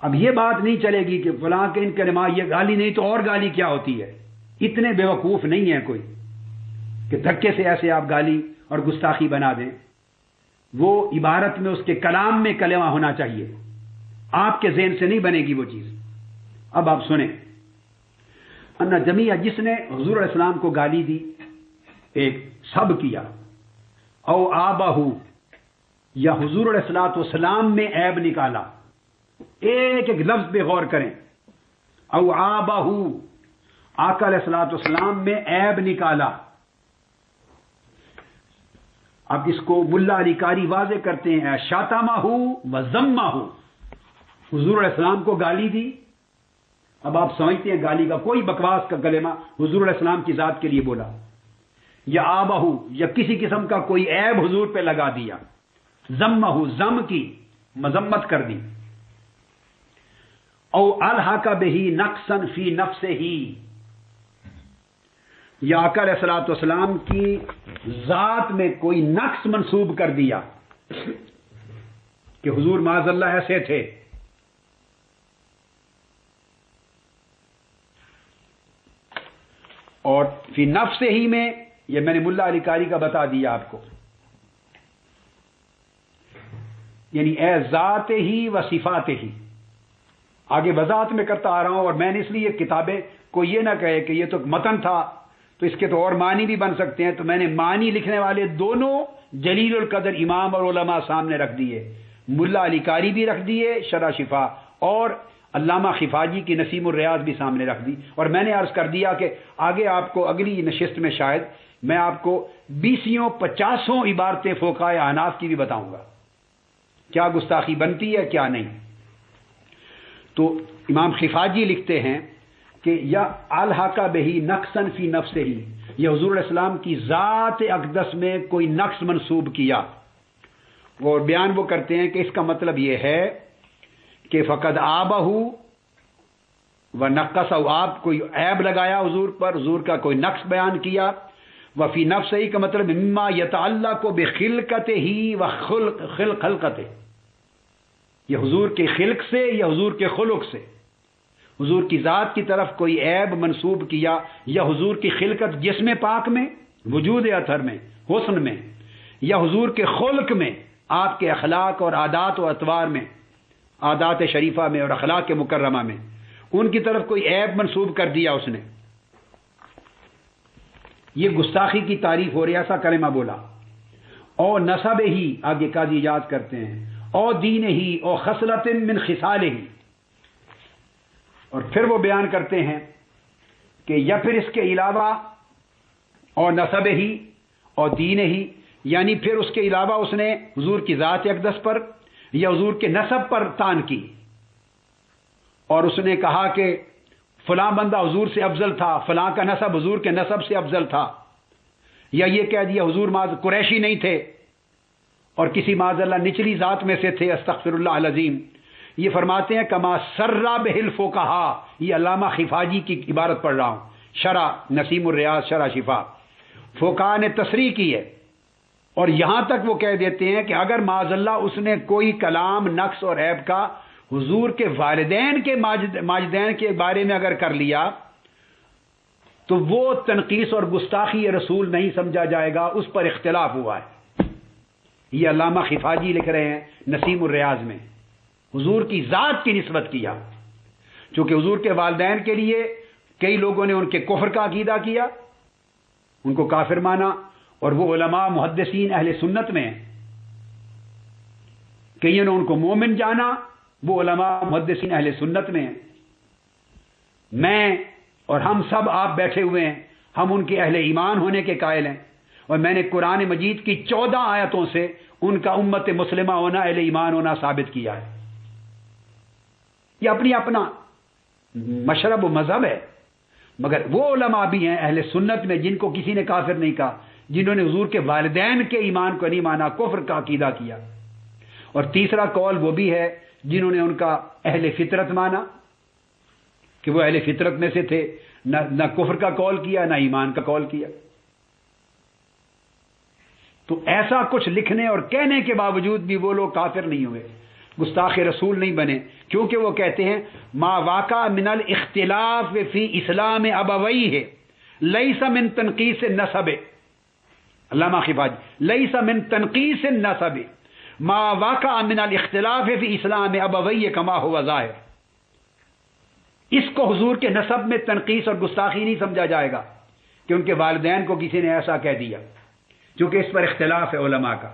اب یہ بات نہیں چلے گی کہ فلاں کے ان کلمات یہ گالی نہیں تو اور گالی کیا ہوتی ہے. اتنے بیوقوف نہیں ہے کوئی کہ دھکے سے ایسے آپ گالی اور گستاخی بنا دیں. وہ عبارت میں اس کے کلام میں کلمہ ہونا چاہیے، آپ کے ذہن سے نہیں بنے گی وہ چیز. اب آپ سنیں، انا جمیع جس نے حضور علیہ السلام کو گالی دی، ایک سب کیا، او آبہ یا حضور علیہ الصلوۃ والسلام میں عیب نکالا، ایک ایک لفظ پہ غور کریں. او آبہ، آقا علیہ الصلوۃ والسلام میں عیب نکالا. اب اس کو ملا علی قاری واضح کرتے ہیں، شاتمہ و ذمہ، حضور علیہ السلام کو گالی دی. اب آپ سمجھتے ہیں گالی کا کوئی بکواس کا کلمہ حضور علیہ السلام کی ذات کے لیے بولا، یا آبہ یا کسی قسم کا کوئی عیب حضور پہ لگا دیا، ذمہ ذم کی مذمت کر دی. او الحق بہ نقصا فی نفسہ، یا آقا علیہ الصلوۃ والسلام کی ذات میں کوئی نقص منسوب کر دیا کہ حضور معاذ اللہ ایسے تھے. اور فی نفس ہی میں یہ میں نے ملا علی قاری کا بتا دیا آپ کو، یعنی اے ذات ہی و صفات ہی. آگے وضاحت میں کرتا آ رہا ہوں، اور میں نے اس لیے کتابیں کو یہ نہ کہے کہ یہ تو متن تھا تو اس کے تو اور معنی بھی بن سکتے ہیں، تو میں نے معنی لکھنے والے دونوں جلیل القدر امام اور علماء سامنے رکھ دیے. ملا علی قاری بھی رکھ دیے شرح شفا، اور علامہ خفاجی کی نسیم الریاض بھی سامنے رکھ دی. اور میں نے عرض کر دیا کہ آگے آپ کو اگلی نشست میں شاید میں آپ کو 20-50 عبارتیں فقہائے احناف کی بھی بتاؤں گا، کیا گستاخی بنتی ہے کیا نہیں. تو امام خفاجی لکھتے ہیں کہ یا الحق بہی نقصاً فی نفسہ ہی، یہ حضور علیہ السلام کی ذات اقدس میں کوئی نقص منسوب کیا. اور بیان وہ کرتے ہیں کہ اس کا مطلب یہ ہے کہ فقد آبہ و نقص، آپ کوئی عیب لگایا حضور پر، حضور کا کوئی نقص بیان کیا. وفی نفسہ ہی کا مطلب مما یتعلق بخلقتہ ہی و خلقتہ، یہ حضور کے خلق سے یا حضور کے خلق سے، حضور کی ذات کی طرف کوئی عیب منسوب کیا، یا حضور کی خلقت جسم پاک میں، وجود اطہر میں، حسن میں، یا حضور کے خلق میں، آپ کے اخلاق اور عادات و اطوار میں، عادات شریفہ میں اور اخلاق مکرمہ میں، ان کی طرف کوئی عیب منسوب کر دیا اس نے. یہ گستاخی کی تعریف ہو رہی، ایسا کلمہ بولا. او نسب ہی، آگے قاضی یاد کرتے ہیں، او دین ہی، او خصلت من خصال ہی. اور پھر وہ بیان کرتے ہیں کہ یا پھر اس کے علاوہ اور نسب ہی اور دین ہی، یعنی پھر اس کے علاوہ اس نے حضور کی ذات اقدس پر یا حضور کے نسب پر تان کی، اور اس نے کہا کہ فلاں بندہ حضور سے افضل تھا، فلاں کا نسب حضور کے نسب سے افضل تھا، یا یہ کہہ دیا حضور قریشی نہیں تھے اور کسی معاذ اللہ نچلی ذات میں سے تھے، استغفر اللہ العظیم. یہ فرماتے ہیں کما سرا بہل فقہا، یہ علامہ خفاجی کی عبارت پڑھ رہا ہوں، شرح نسیم الریاض شرح شفا. فقہا نے تصریح کی ہے، اور یہاں تک وہ کہہ دیتے ہیں کہ اگر معاذ اللہ اس نے کوئی کلام نقص اور عیب کا حضور کے والدین کے ماجدین کے بارے میں اگر کر لیا تو وہ تنقیص اور گستاخی رسول نہیں سمجھا جائے گا، اس پر اختلاف ہوا ہے. یہ علامہ خفاجی لکھ رہے ہیں نسیم الریاض میں، حضور کی ذات کی نسبت کیا، چونکہ حضور کے والدین کے لیے کئی لوگوں نے ان کے کفر کا عقیدہ کیا، ان کو کافر مانا، اور وہ علماء محدثین اہل سنت میں ہیں. کئیوں نے ان کو مومن جانا، وہ علماء محدثین اہل سنت میں ہیں. میں اور ہم سب آپ بیٹھے ہوئے ہیں، ہم ان کے اہل ایمان ہونے کے قائل ہیں، اور میں نے قرآن مجید کی 14 آیتوں سے ان کا امت مسلمہ ہونا، اہل ایمان ہونا ثابت کیا ہے. یہ اپنی اپنا مشرب و مذہب ہے، مگر وہ علماء بھی ہیں اہل سنت میں جن کو کسی نے کافر نہیں کہا، جنہوں نے حضور کے والدین کے ایمان کو نہیں مانا، کفر کا عقیدہ کیا. اور تیسرا قول وہ بھی ہے جنہوں نے ان کا اہل فطرت مانا کہ وہ اہل فطرت میں سے تھے، نہ کفر کا قول کیا نہ ایمان کا قول کیا. تو ایسا کچھ لکھنے اور کہنے کے باوجود بھی وہ لوگ کافر نہیں ہوئے. گستاخ رسول نہیں بنے، کیونکہ وہ کہتے ہیں ما واقع من الاختلاف فی اسلام ابویہ لیس من تنقیص النسب، علامہ خفاجی، لیس من تنقیص النسب ما واقع من الاختلاف فی اسلام ابویہ کما ہوا ظاہر. اس کو حضور کے نسب میں تنقیص اور گستاخی نہیں سمجھا جائے گا کہ ان کے والدین کو کسی نے ایسا کہہ دیا، چونکہ اس پر اختلاف ہے علماء کا.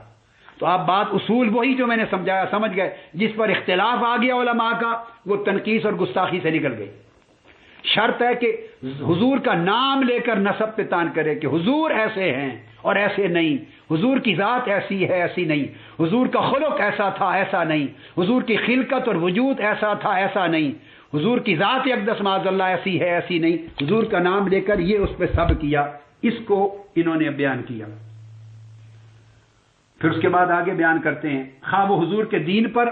تو آپ بات اصول وہی جو میں نے سمجھایا سمجھ گئے، جس پر اختلاف آ گیا علماء کا وہ تنقیص اور گستاخی سے نکل گئی. شرط ہے کہ حضور کا نام لے کر نسب پہ تان کرے کہ حضور ایسے ہیں اور ایسے نہیں، حضور کی ذات ایسی ہے ایسی نہیں، حضور کا خلق ایسا تھا ایسا نہیں، حضور کی خلقت اور وجود ایسا تھا ایسا نہیں، حضور کی ذات اقدس معاذ اللہ ایسی ہے ایسی نہیں. حضور کا نام لے کر یہ اس پہ سب کیا، اس کو انہوں نے بیان کیا. پھر اس کے بعد آگے بیان کرتے ہیں خواہ وہ حضور کے دین پر،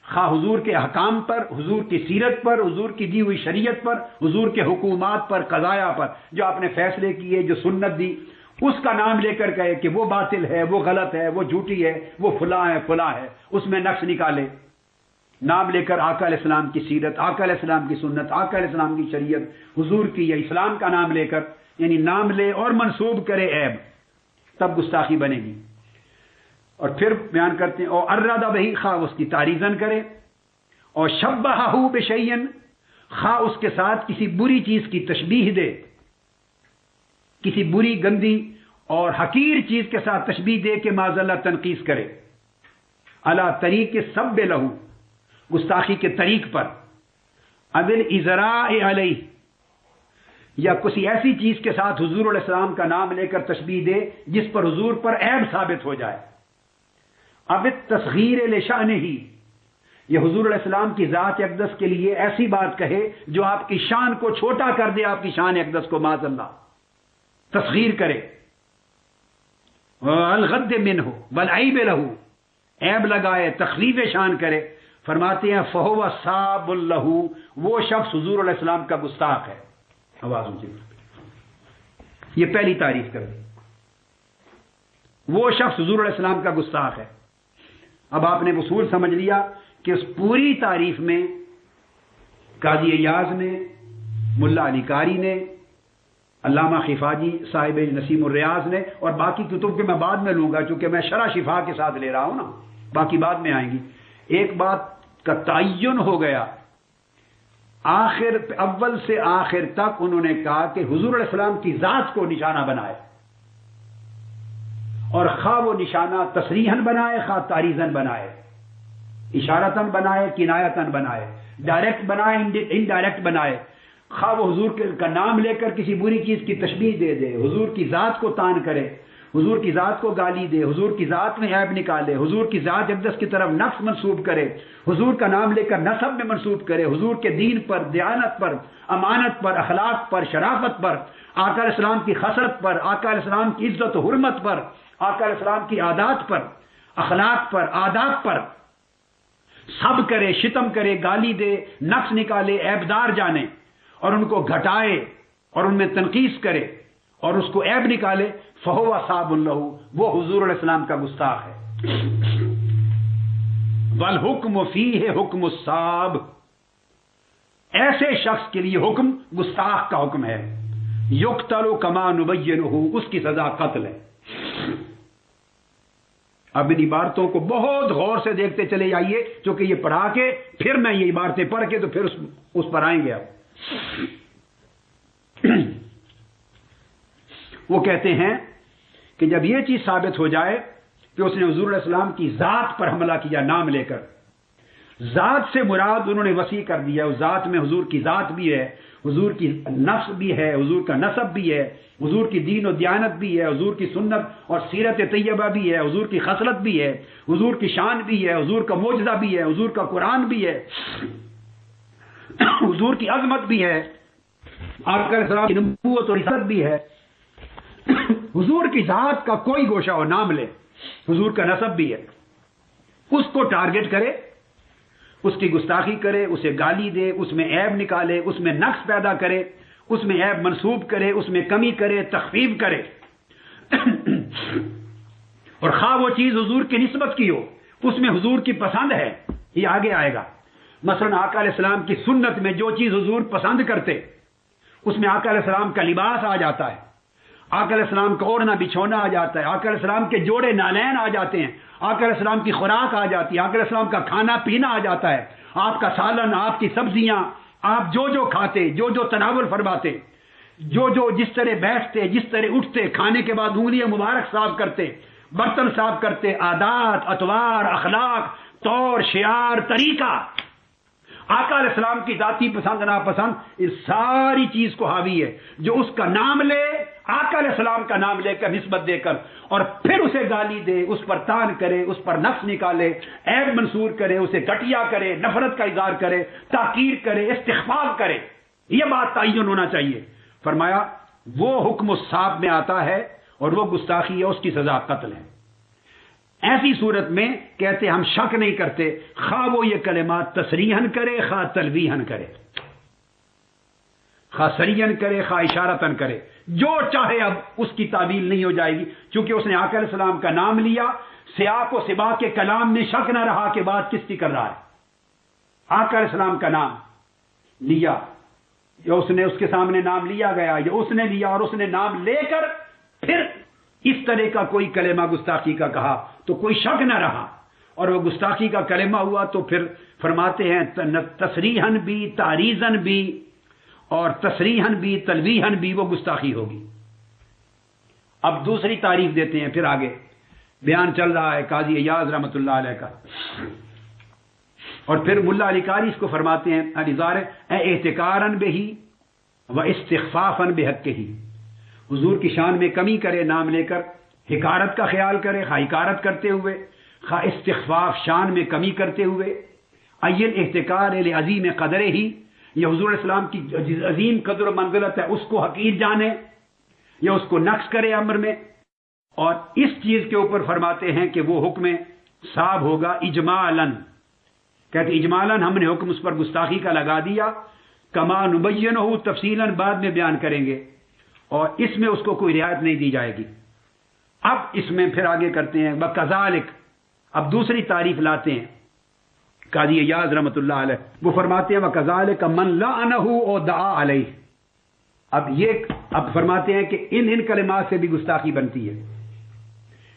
خواہ حضور کے احکام پر، حضور کی سیرت پر، حضور کی دی ہوئی شریعت پر، حضور کے حکومات پر، قضایا پر، جو آپ نے فیصلے کیے، جو سنت دی، اس کا نام لے کر کہے کہ وہ باطل ہے، وہ غلط ہے، وہ جھوٹی ہے، وہ فلاں ہے فلاں ہے، اس میں نقص نکالے. نام لے کر آقا علیہ السلام کی سیرت، آقا علیہ السلام کی سنت، آقا علیہ السلام کی شریعت، حضور کی یا اسلام کا نام لے کر، یعنی نام لے اور منسوب کرے عیب، تب گستاخی بنے گی. اور پھر بیان کرتے ہیں اور اراد بہی، خواہ اس کی تعریضن کرے، اور شبہہ بشیئن، خواہ اس کے ساتھ کسی بری چیز کی تشبیہ دے، کسی بری گندی اور حقیر چیز کے ساتھ تشبیہ دے کے معاذ اللہ تنقیص کرے. علی طریق سب لہو، گستاخی کے طریق پر، ابل ازراء علیہ، یا کسی ایسی چیز کے ساتھ حضور علیہ السلام کا نام لے کر تشبیہ دے جس پر حضور پر عیب ثابت ہو جائے. اب تصغیر لشأنہ، یہ حضور علیہ السلام کی ذات اقدس کے لیے ایسی بات کہے جو آپ کی شان کو چھوٹا کر دے، آپ کی شان اقدس کو معاذ اللہ تصغیر کرے. الغد منہ والعیب لہ، عیب لگائے، تخفیف شان کرے. فرماتے ہیں فہو صاب لہ، وہ شخص حضور علیہ السلام کا گستاخ ہے. آواز اونچی، یہ پہلی تعریف کر دی، وہ شخص حضور علیہ السلام کا گستاخ ہے. اب آپ نے اصول سمجھ لیا کہ اس پوری تعریف میں قاضی ایاز نے، ملا علی قاری نے، علامہ خفاجی صاحب نسیم الریاض نے، اور باقی کتب کے میں بعد میں لوں گا چونکہ میں شرح شفا کے ساتھ لے رہا ہوں نا، باقی بعد میں آئیں گی. ایک بات کا تعین ہو گیا، آخر اول سے آخر تک انہوں نے کہا کہ حضور علیہ السلام کی ذات کو نشانہ بنائے، اور خواہ وہ نشانہ تصریحاً بنائے خواہ تعریضاً بنائے، اشارتاً بنائے کنایتاً بنائے، ڈائریکٹ بنائے انڈائریکٹ بنائے، خواہ وہ حضور کا نام لے کر کسی بری چیز کی تشبیہ دے دے، حضور کی ذات کو تان کرے، حضور کی ذات کو گالی دے، حضور کی ذات میں عیب نکالے، حضور کی ذات اقدس کی طرف نقص منسوب کرے، حضور کا نام لے کر نسب میں منسوب کرے، حضور کے دین پر، دیانت پر، امانت پر، اخلاق پر، شرافت پر، آقا علیہ السلام کی خسرت پر، آقا علیہ السلام کی عزت و حرمت پر، آقا علیہ السلام کی عادات پر، اخلاق پر، آداب پر سب کرے، شتم کرے، گالی دے، نقص نکالے، عیبدار جانے اور ان کو گھٹائے اور ان میں تنقیص کرے اور اس کو عیب نکالے، فہو صاب لہ، وہ حضور علیہ السلام کا گستاخ ہے. والحکم فیہ حکم الصاب، ایسے شخص کے لیے حکم گستاخ کا حکم ہے. یقتل کما نبینہ، اس کی سزا قتل ہے. اب ان عبارتوں کو بہت غور سے دیکھتے چلے جائیے، چونکہ یہ پڑھا کے پھر میں یہ عبارتیں پڑھ کے تو پھر اس پر آئیں گے. اب وہ کہتے ہیں کہ جب یہ چیز ثابت ہو جائے کہ اس نے حضور علیہ السلام کی ذات پر حملہ کیا نام لے کر، ذات سے مراد انہوں نے وسیع کر دیا، اس ذات میں حضور کی ذات بھی ہے، حضور کی نفس بھی ہے، حضور کا نسب بھی ہے، حضور کی دین و دیانت بھی ہے، حضور کی سنت اور سیرت طیبہ بھی ہے، حضور کی خصلت بھی ہے، حضور کی شان بھی ہے، حضور کا معجزہ بھی ہے، حضور کا قرآن بھی ہے، حضور کی عظمت بھی ہے، آقا علیہ السلام کی نبوت اور رسالت بھی ہے. حضور کی ذات کا کوئی گوشہ ہو نام لے، حضور کا نسب بھی ہے، اس کو ٹارگٹ کرے، اس کی گستاخی کرے، اسے گالی دے، اس میں عیب نکالے، اس میں نقص پیدا کرے، اس میں عیب منسوب کرے، اس میں کمی کرے، تخفیف کرے، اور خواہ وہ چیز حضور کی نسبت کی ہو، اس میں حضور کی پسند ہے، یہ آگے آئے گا. مثلا آقا علیہ السلام کی سنت میں جو چیز حضور پسند کرتے اس میں آقا علیہ السلام کا لباس آ جاتا ہے, آقا علیہ السلام کا اوڑھنا بچھونا آ جاتا ہے, آقا علیہ السلام کے جوڑے نالین آ جاتے ہیں, آقا علیہ السلام کی خوراک آ جاتی ہے, آقا علیہ السلام کا کھانا پینا آ جاتا ہے, آپ کا سالن, آپ کی سبزیاں, آپ جو کھاتے, جو تناول فرماتے, جس طرح بیٹھتے, جس طرح اٹھتے, کھانے کے بعد انگلیاں مبارک صاف کرتے, برتن صاف کرتے, عادات, اطوار, اخلاق, طور, شعار, طریقہ, آقا علیہ السلام کی ذاتی پسند ناپسند اس ساری چیز کو حاوی ہے. جو اس کا نام لے, آقا علیہ السلام کا نام لے کر نسبت دے کر, اور پھر اسے گالی دے, اس پر تان کرے, اس پر نقص نکالے, عیب منصور کرے, اسے گھٹیا کرے, نفرت کا اظہار کرے, تحقیر کرے, استخفاف کرے, یہ بات تعین ہونا چاہیے. فرمایا وہ حکم الصاب میں آتا ہے اور وہ گستاخی ہے, اس کی سزا قتل ہے. ایسی صورت میں کہتے ہم شک نہیں کرتے, خواہ وہ یہ کلمات تصریحاً کرے خواہ تلویحاً کرے, خواہ صریحاً کرے خواہ اشارتاً کرے, جو چاہے اب اس کی تعویل نہیں ہو جائے گی, چونکہ اس نے آقا علیہ السلام کا نام لیا. سیاق و سباق کے کلام میں شک نہ رہا کہ بات کس کی کر رہا ہے. آقا علیہ السلام کا نام لیا, یا اس نے اس کے سامنے نام لیا گیا, یا اس نے لیا اور اس نے نام لے کر پھر اس طرح کا کوئی کلمہ گستاخی کا کہا تو کوئی شک نہ رہا, اور وہ گستاخی کا کلمہ ہوا تو پھر فرماتے ہیں تصریحاً بھی, تعریضاً بھی, اور تصریحاً بھی, تلویحاً بھی وہ گستاخی ہوگی. اب دوسری تعریف دیتے ہیں, پھر آگے بیان چل رہا ہے قاضی ایاز رحمۃ اللہ علیہ کا, اور پھر ملا علی قاری اس کو فرماتے ہیں احتکاراً بہی و استخفافاً بحقہ, حضور کی شان میں کمی کرے نام لے کر, حکارت کا خیال کرے خواہ حکارت کرتے ہوئے, خواہ استخفاف شان میں کمی کرتے ہوئے. ایل احتکار عظیم قدر ہی, یہ حضور علیہ السلام کی عظیم قدر و منزلت ہے اس کو حقیر جانے یا اس کو نقص کرے امر میں. اور اس چیز کے اوپر فرماتے ہیں کہ وہ حکم صاب ہوگا اجمالاً, کہتے اجمالاً ہم نے حکم اس پر گستاخی کا لگا دیا, کما نبینہ تفصیلاً بعد میں بیان کریں گے, اور اس میں اس کو کوئی رعایت نہیں دی جائے گی. اب اس میں پھر آگے کرتے ہیں وَكَذَلِكَ, اب دوسری تعریف لاتے ہیں قاضی ایاز رحمۃ اللہ علیہ, وہ فرماتے ہیں وَكَذَلِكَ مَنْ لَعَنَهُ او دعا علیہ. اب فرماتے ہیں کہ ان کلمات سے بھی گستاخی بنتی ہے.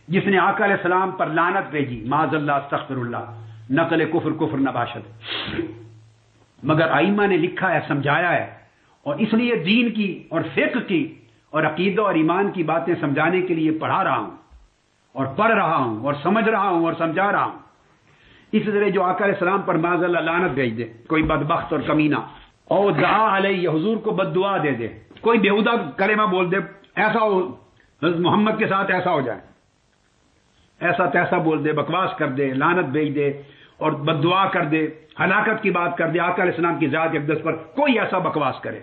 جس نے آقا علیہ السلام پر لعنت بھیجی, معاذ اللہ استغفر اللہ, نقل کفر نباشد, مگر ائمہ نے لکھا ہے, سمجھایا ہے, اور اس لیے دین کی اور فقہ کی اور عقیدہ اور ایمان کی باتیں سمجھانے کے لیے پڑھا رہا ہوں اور پڑھ رہا ہوں اور سمجھ رہا ہوں اور سمجھا رہا ہوں. اس طرح جو آقا علیہ السلام پر معاذ اللہ لعنت بھیج دے, کوئی بدبخت اور کمینہ, او دعا علیہ, حضور کو بد دعا دے دے, کوئی بےہودہ کلمہ بول دے, ایسا ہو حضرت محمد کے ساتھ ایسا ہو جائے, ایسا تیسا بول دے, بکواس کر دے, لعنت بھیج دے اور بد دعا کر دے, ہلاکت کی بات کر دے, آقا علیہ السلام کی ذات اقدس پر کوئی ایسا بکواس کرے,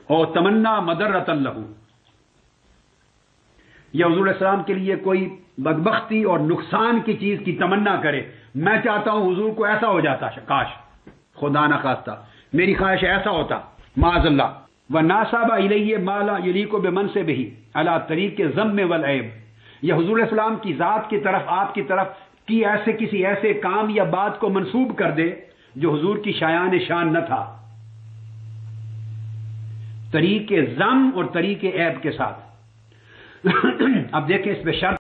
اور تمنا مدرۃ لہ, یا حضور علیہ السلام کے لیے کوئی بدبختی اور نقصان کی چیز کی تمنا کرے, میں چاہتا ہوں حضور کو ایسا ہو جاتا, کاش خدا نہ خواستہ میری خواہش ایسا ہوتا, معاذ اللہ. وَنَاسَبَ إِلَيْهِ مَا لَا يَلِيقُ بِمَنْصِبِهِ عَلَى طَرِيقِ الذَّمِّ وَالْعَيْبِ, یا حضور علیہ السلام کی ذات کی طرف, آپ کی طرف کی ایسے کسی ایسے کام یا بات کو منسوب کر دے جو حضور کی شایان شان نہ تھا, طریق ذم اور طریق عیب کے ساتھ. اب دیکھیں اس پہ شرط